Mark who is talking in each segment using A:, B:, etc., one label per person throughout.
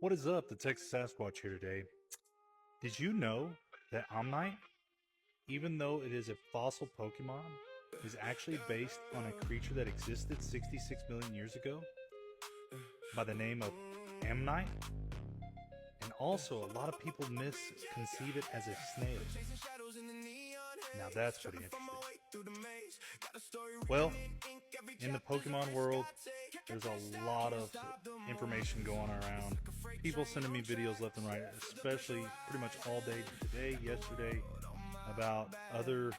A: What is up? The Texas Sasquatch here today. Did you know that Omnite, even though it is a fossil Pokemon, is actually based on a creature that existed 66 million years ago by the name of Amnite? And also, a lot of people misconceive it as a snail. Now that's pretty interesting. Well, in the Pokemon world, there's a lot of information going around. People sending me videos left and right, especially pretty much all day today, yesterday, about other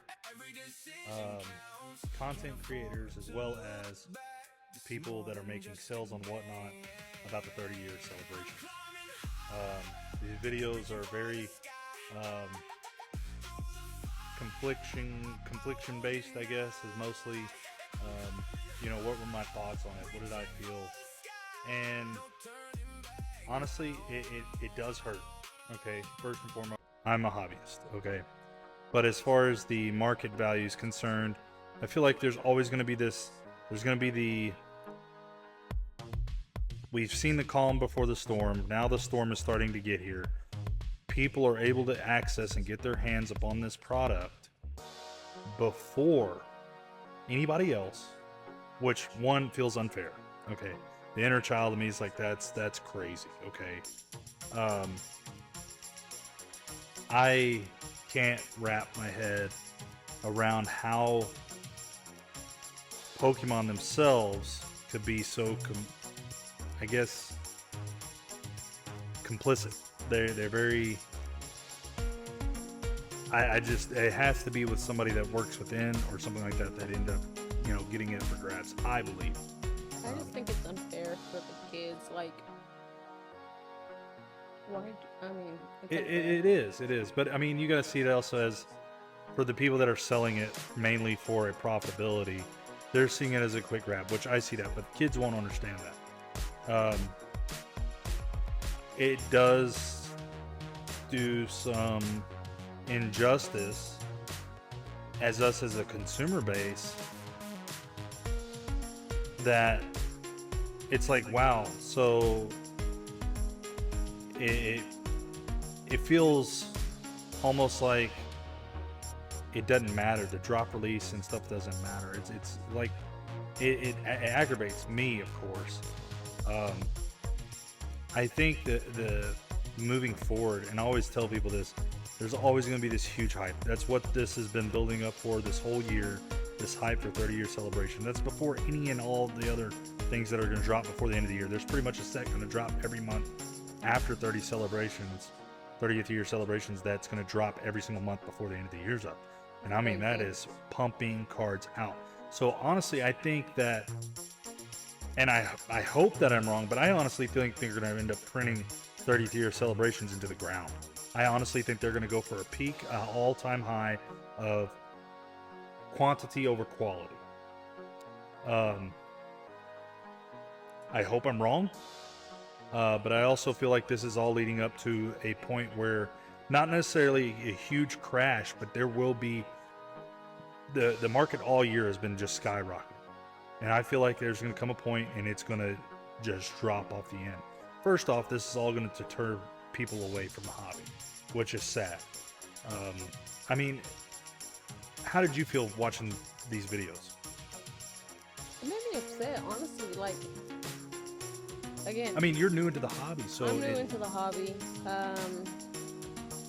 A: content creators as well as people that are making sales on whatnot about the 30-year celebration. These videos are very confliction based, I guess, is mostly what were my thoughts on it, what did I feel, and honestly it does hurt. Okay, first and foremost, I'm a hobbyist, okay, but as far as the market value is concerned, I feel like there's always going to be we've seen the calm before the storm. Now the storm is starting to get here. People are able to access and get their hands upon this product before anybody else, which one feels unfair. Okay, the inner child of me is like, that's crazy. Okay, I can't wrap my head around how Pokemon themselves could be so I guess complicit. They're very. I just, it has to be with somebody that works within or something like that end up getting it for grabs, I believe.
B: I just think it's unfair for the kids. Like, why? I mean,
A: it is. But I mean, you got to see it also as for the people that are selling it mainly for a profitability. They're seeing it as a quick grab, which I see that, but kids won't understand that. It does do some injustice as us as a consumer base, that it's like, wow, so it feels almost like it doesn't matter. The drop release and stuff doesn't matter. It's like it aggravates me, of course. I think that the moving forward, and I always tell people this, there's always going to be this huge hype. That's what this has been building up for this whole year, this hype for 30-year celebration. That's before any and all the other things that are going to drop before the end of the year. There's pretty much a set going to drop every month after 30th year celebrations, that's going to drop every single month before the end of the year's up. And I mean, that is pumping cards out. So honestly, I think that, and I hope that I'm wrong, but I honestly think they're going to end up printing 30th year celebrations into the ground. I honestly think they're going to go for a peak, all-time high of quantity over quality. I hope I'm wrong, but I also feel like this is all leading up to a point where not necessarily a huge crash, but there will be the market all year has been just skyrocketing. And I feel like there's going to come a point and it's going to just drop off the end. First off, this is all going to deter people away from the hobby, which is sad. I mean, how did you feel watching these videos?
B: It made me upset, honestly. Like, again,
A: I mean, you're new into the hobby, so
B: I'm new into the hobby.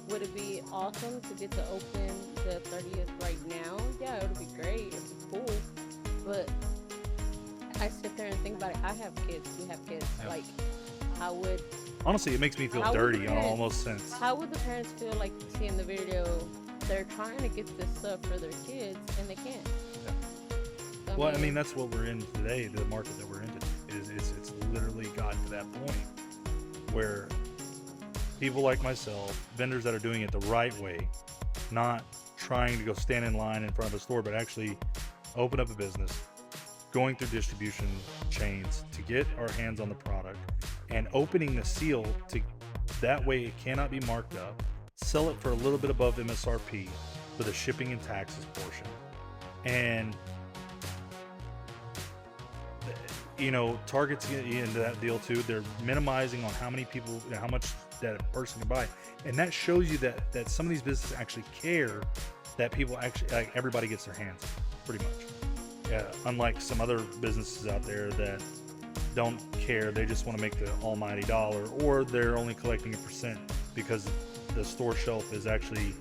B: Would it be awesome to get to open the 30th right now? Yeah, it would be great. It would be cool. But I sit there and think about it. I have kids. We have kids.
A: Yep.
B: Like, how would...
A: Honestly, it makes me feel dirty in almost sense.
B: How would the parents feel like seeing the video? They're trying to get this stuff for their kids, and they can't.
A: Yeah. Well, I mean, that's what we're in today. The market that we're in today it's literally gotten to that point where people like myself, vendors that are doing it the right way, not trying to go stand in line in front of a store, but actually open up a business, going through distribution chains to get our hands on the product, and opening the seal to that way it cannot be marked up, sell it for a little bit above MSRP for the shipping and taxes portion. And you know, Target's getting into that deal too. They're minimizing on how many people, how much that a person can buy, and that shows you that some of these businesses actually care that people actually, like, everybody gets their hands pretty much. Yeah, unlike some other businesses out there that don't care, they just want to make the almighty dollar, or they're only collecting a percent because the store shelf is actually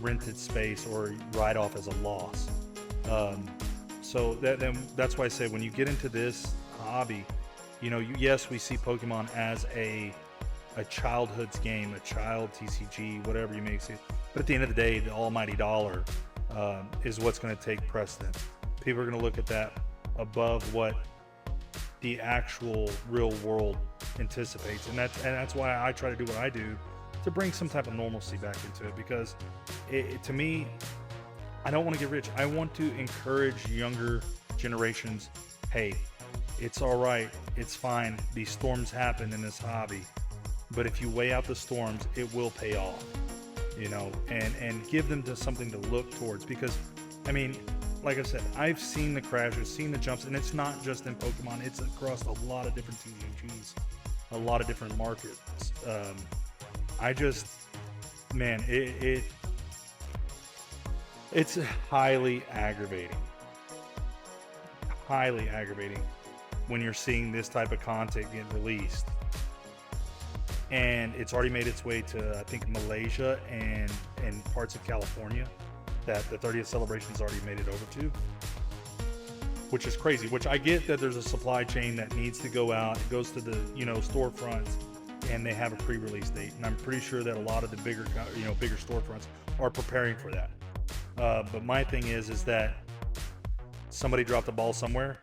A: rented space or write off as a loss. So that's why I say when you get into this hobby, you know, yes, we see Pokemon as a childhood's game, a child TCG, whatever you may say. But at the end of the day, the almighty dollar is what's going to take precedence. People are going to look at that above what the actual real world anticipates, and that's why I try to do what I do, to bring some type of normalcy back into it. Because to me, I don't want to get rich. I want to encourage younger generations. Hey, it's all right. It's fine. These storms happen in this hobby, but if you weigh out the storms, it will pay off. You know, and give them to something to look towards. Because, I mean, like I said, I've seen the crashes, seen the jumps, and it's not just in Pokemon. It's across a lot of different TCGs, a lot of different markets. I just, man, it's highly aggravating when you're seeing this type of content get released. And it's already made its way to, I think, Malaysia and parts of California, that the 30th celebration has already made it over to, which is crazy. Which I get that there's a supply chain that needs to go out. It goes to the, you know, storefronts, and they have a pre-release date. And I'm pretty sure that a lot of the bigger storefronts are preparing for that. But my thing is that somebody dropped the ball somewhere.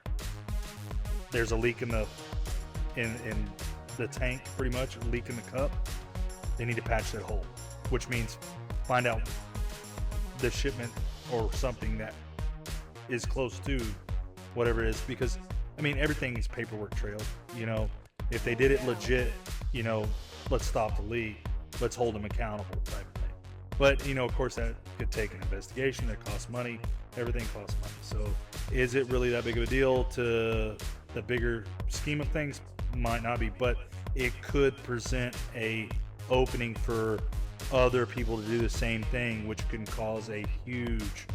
A: There's a leak in the tank, pretty much, a leak in the cup. They need to patch that hole, which means find out the shipment or something that is close to whatever it is. Because, I mean, everything is paperwork trailed. You know, if they did it legit, you know, let's stop the leak, let's hold them accountable type of thing. But, you know, of course, that could take an investigation. That costs money. Everything costs money. So is it really that big of a deal to the bigger scheme of things? Might not be, but it could present a opening for other people to do the same thing, which can cause a huge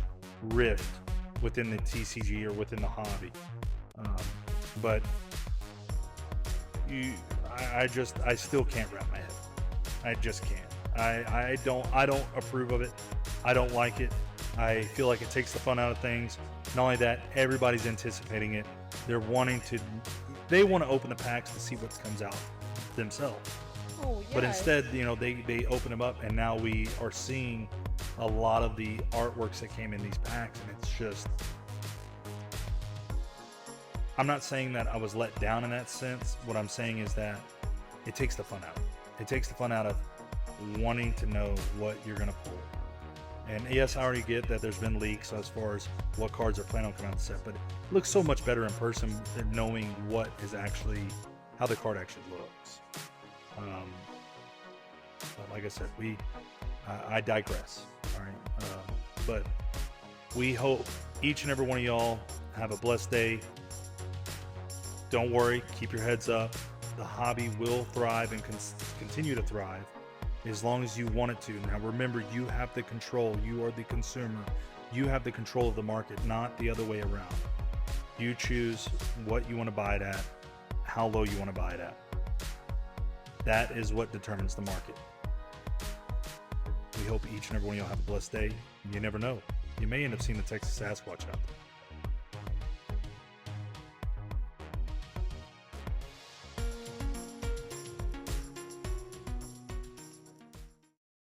A: rift within the TCG or within the hobby. But I still can't wrap my head. I just can't. I don't approve of it. I don't like it. I feel like it takes the fun out of things. Not only that, everybody's anticipating it. They want to open the packs to see what comes out themselves.
B: Oh, yeah.
A: But instead, you know, they open them up, and now we are seeing a lot of the artworks that came in these packs, and it's just, I'm not saying that I was let down in that sense. What I'm saying is that it takes the fun out. It takes the fun out of wanting to know what you're going to pull. And yes, I already get that there's been leaks as far as what cards are planning on coming out of the set, but it looks so much better in person than knowing what is actually, how the card actually looks. But like I said, I digress. All right. But we hope each and every one of y'all have a blessed day. Don't worry, keep your heads up. The hobby will thrive and continue to thrive as long as you want it to. Now remember, you have the control. You are the consumer. You have the control of the market, not the other way around. You choose what you want to buy it at, how low you want to buy it at. That is what determines the market. We hope each and every one of y'all have a blessed day. You never know. You may end up seeing the Texas Sasquatch out there.